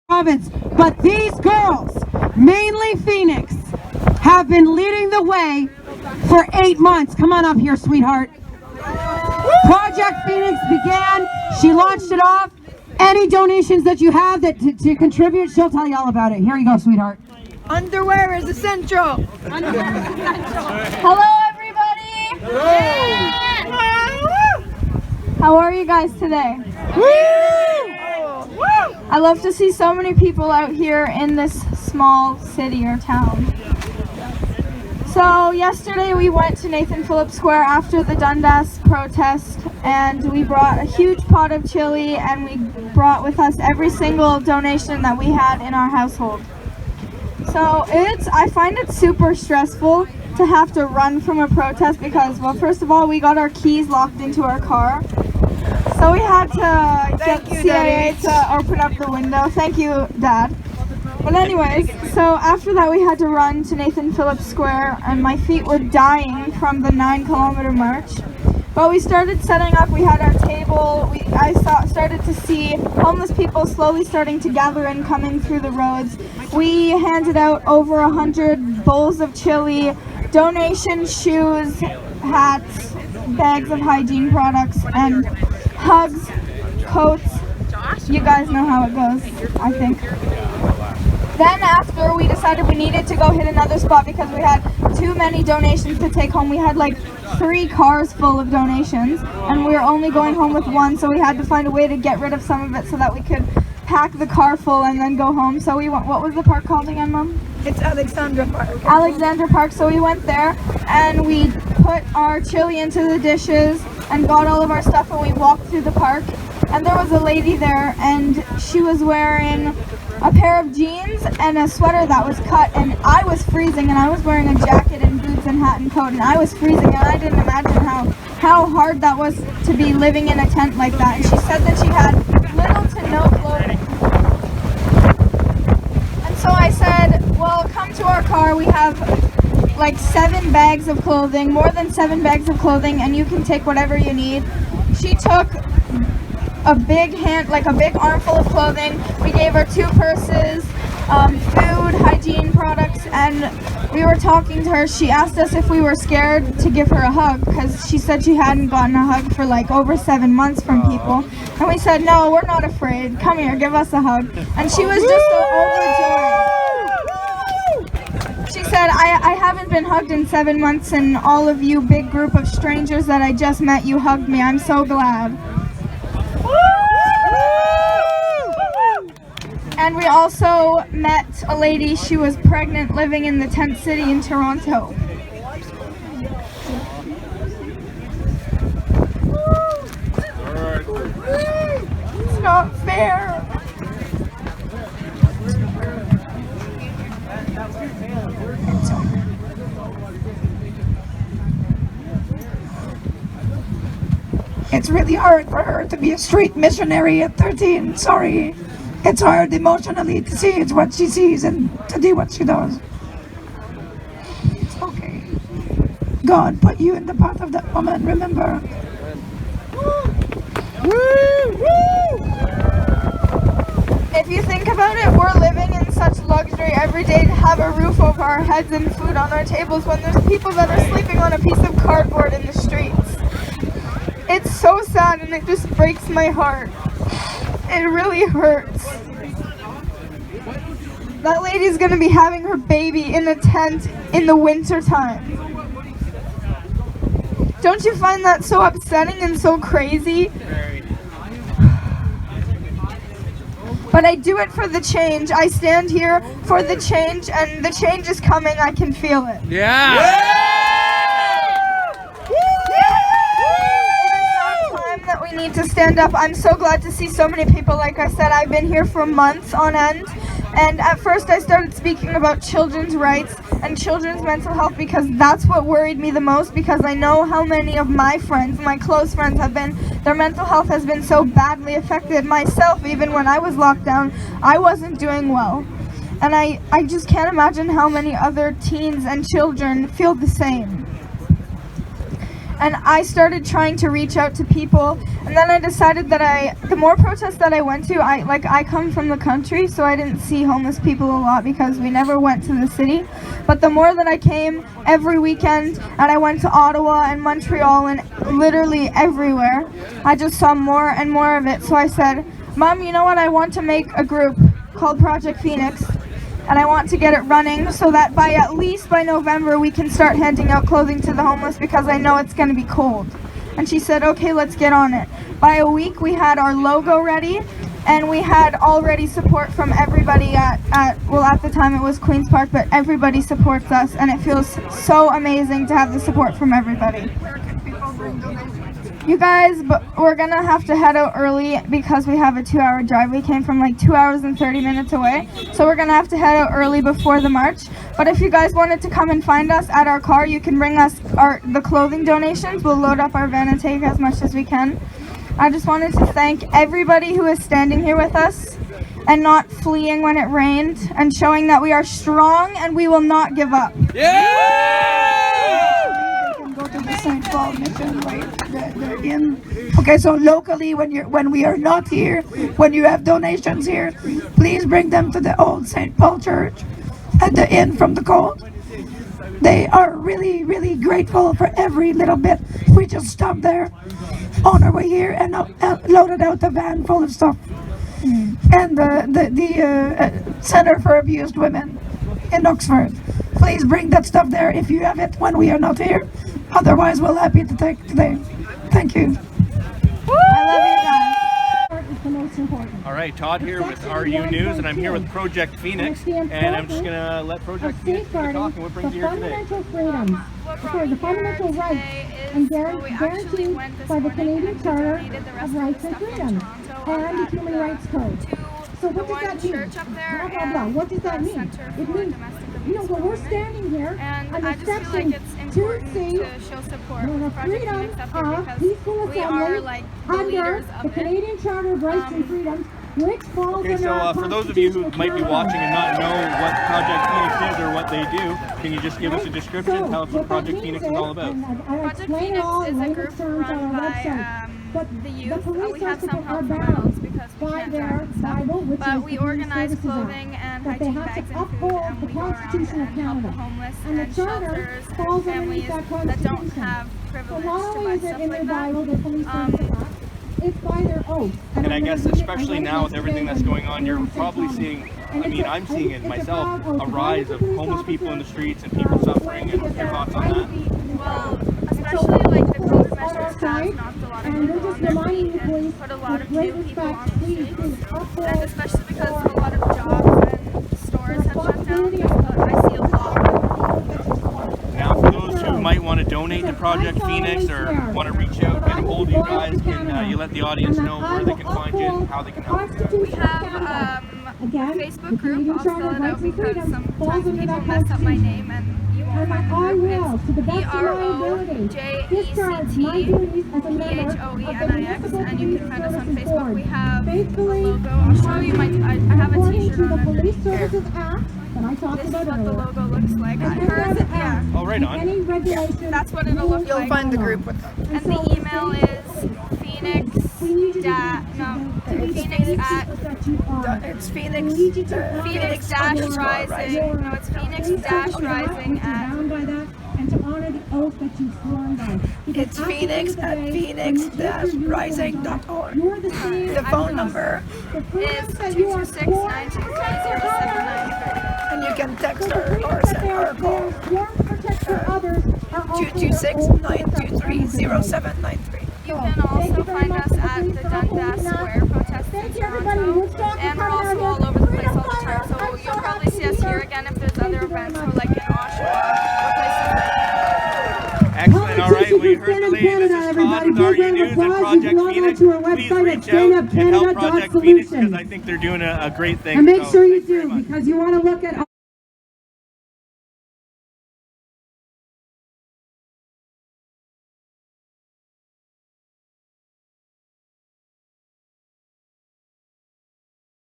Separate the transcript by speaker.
Speaker 1: province, but these girls, mainly Phoenix, have been leading the way for 8 months. Come on up here, sweetheart. Project Phoenix began. She launched it off. Any donations that you have to contribute, she'll tell you all about it. Here you go, sweetheart.
Speaker 2: Underwear is essential.
Speaker 3: Hello, everybody. How are you guys today? I love to see so many people out here in this small city or town. So yesterday we went to Nathan Phillips Square after the Dundas protest, and we brought a huge pot of chili, and we brought with us every single donation that we had in our household. So I find it super stressful to have to run from a protest because, well, first of all, we got our keys locked into our car. So we had to get CIA to open up the window. Thank you, Dad. But anyways, so after that we had to run to Nathan Phillips Square, and my feet were dying from the 9-kilometer march. But we started setting up, we had our table, I started to see homeless people slowly starting to gather in, coming through the roads. We handed out over 100 bowls of chili, donations, shoes, hats, bags of hygiene products, and hugs, coats. You guys know how it goes, I think. Then after, we decided we needed to go hit another spot because we had too many donations to take home. We had like 3 cars full of donations, and we were only going home with 1, so we had to find a way to get rid of some of it so that we could pack the car full and then go home. So we went, what was the park called again, Mom?
Speaker 2: It's Alexandra Park.
Speaker 3: Alexandra Park. So we went there and we put our chili into the dishes and got all of our stuff, and we walked through the park. And there was a lady there, and she was wearing a pair of jeans and a sweater that was cut, and I was freezing, and I was wearing a jacket and boots and hat and coat, and I was freezing, and I didn't imagine how hard that was to be living in a tent like that. And she said that she had little to no clothing. And so I said, well, come to our car. We have like 7 bags of clothing, more than 7 bags of clothing, and you can take whatever you need. She took a big armful of clothing. We gave her 2 purses, food, hygiene products, and we were talking to her. She asked us if we were scared to give her a hug because she said she hadn't gotten a hug for like over 7 months from people. And we said, no, we're not afraid. Come here, give us a hug. And she was just so overjoyed. She said, I haven't been hugged in 7 months, and all of you big group of strangers that I just met, you hugged me. I'm so glad. And we also met a lady. She was pregnant, living in the tent city in Toronto. It's not fair.
Speaker 4: It's really hard for her to be a street missionary at 13, sorry. It's hard emotionally to see it's what she sees and to do what she does. It's okay. God put you in the path of that woman, remember?
Speaker 3: If you think about it, we're living in such luxury every day to have a roof over our heads and food on our tables when there's people that are sleeping on a piece of cardboard in the streets. It's so sad, and it just breaks my heart. It really hurts. That lady's gonna be having her baby in a tent in the winter time. Don't you find that so upsetting and so crazy? But I do it for the change. I stand here for the change, and the change is coming. I can feel it. That we need to stand up. I'm so glad to see so many people. Like I said, I've been here for months on end, and at first I started speaking about children's rights and children's mental health because that's what worried me the most, because I know how many of my friends, my close friends, their mental health has been so badly affected. Myself, even when I was locked down, I wasn't doing well, and I just can't imagine how many other teens and children feel the same. and I started trying to reach out to people, and then I decided that the more protests that I went to, I come from the country, so I didn't see homeless people a lot because we never went to the city. But the more that I came every weekend, and I went to Ottawa and Montreal and literally everywhere, I just saw more and more of it. So I said, Mom, you know what, I want to make a group called Project Phoenix, and I want to get it running so that at least by November we can start handing out clothing to the homeless, because I know it's going to be cold. And she said, okay, let's get on it. By a week we had our logo ready, and we had already support from everybody at the time it was Queen's Park, but everybody supports us, and it feels so amazing to have the support from everybody. You guys, but we're gonna have to head out early because we have a 2-hour drive. We came from like 2 hours and 30 minutes away, so we're gonna have to head out early before the march. But if you guys wanted to come and find us at our car, you can bring us the clothing donations. We'll load up our van and take as much as we can. I just wanted to thank everybody who is standing here with us and not fleeing when it rained, and showing that we are strong and we will not give up.
Speaker 4: Go to the St. Paul mission, right? They're in. Okay, so locally, when we are not here, when you have donations here, please bring them to the old St. Paul Church at the inn from the cold. They are really, really grateful for every little bit. We just stopped there on our way here and loaded out the van full of stuff. And the Center for Abused Women in Oxford. Please bring that stuff there if you have it when we are not here. Otherwise, we're happy to take today. Thank you.
Speaker 3: I love you guys.
Speaker 5: All right, Todd here with RU News, and I'm here with Project Phoenix, and I'm just going to let Project Phoenix talk. And what brings you here today?
Speaker 6: The fundamental rights and guaranteed by the Canadian Charter of Rights and Freedoms and the Human Rights Code. So what does that mean? Blah, blah, blah. What does that mean? It means, when we're standing here on the section to see the freedom of peaceful assembly under the Canadian Charter of Rights and Freedoms, which falls
Speaker 5: Okay,
Speaker 6: under our
Speaker 5: so for those of you who might be watching and not know what Project Phoenix is or what they do, can you just give us a description, tell us what Project Phoenix is all about?
Speaker 3: Project Phoenix is a group run by the youth. We have some help from adults because we can't drive and stuff. But we organize clothing and hygiene bags and food, and we go around and help the homeless and shelters and families that don't have privilege to buy stuff like that.
Speaker 6: It's by their oath.
Speaker 5: And I guess especially now with everything that's going on, you're probably seeing, I mean, I'm seeing it myself, a rise of homeless people in the streets and people suffering, and what's your thoughts on that?
Speaker 3: Well, especially like the COVID measures have knocked a lot of people on their feet and put a lot of new people on the streets. And especially because a lot of jobs and stores have shut down, I see a lot.
Speaker 5: Now, for those who might want to donate to Project Phoenix or want to reach out, get a hold of you guys, can you let the audience know where they can find you and how they can help you?
Speaker 3: We have a Facebook group. I'll spell it out because sometimes people mess up my name and you won't find the group. Projectphoenix, and you can find us on Facebook. We have a logo. I'll show you I have a t-shirt on underneath here. This is what the logo looks like.
Speaker 5: Oh, right on.
Speaker 3: That's what it'll look like.
Speaker 2: You'll find the group with them.
Speaker 3: And the email is
Speaker 2: It's Phoenix.
Speaker 3: Phoenix-Rising. No, it's Phoenix-Rising at.
Speaker 6: And to honor the oath that you sworn by.
Speaker 2: It's Phoenix at phoenix-rising.org. The phone number
Speaker 3: is 226-923-0793.
Speaker 2: and you can text her or send her a call. 226-923-0793.
Speaker 3: You can also find us at the Dundas Square protest in Toronto, and we're also all over the place all the time, so you'll probably see us here again if there's other events, or like in Oshawa or places like that.
Speaker 5: Excellent. All right, we heard the lady. This is Todd with RU News and Project Phoenix. Please reach out and help Project Phoenix because I think they're doing a great thing.
Speaker 1: And make
Speaker 5: So,
Speaker 1: sure you
Speaker 5: thanks very
Speaker 1: do,
Speaker 5: much.
Speaker 1: because you want to look at all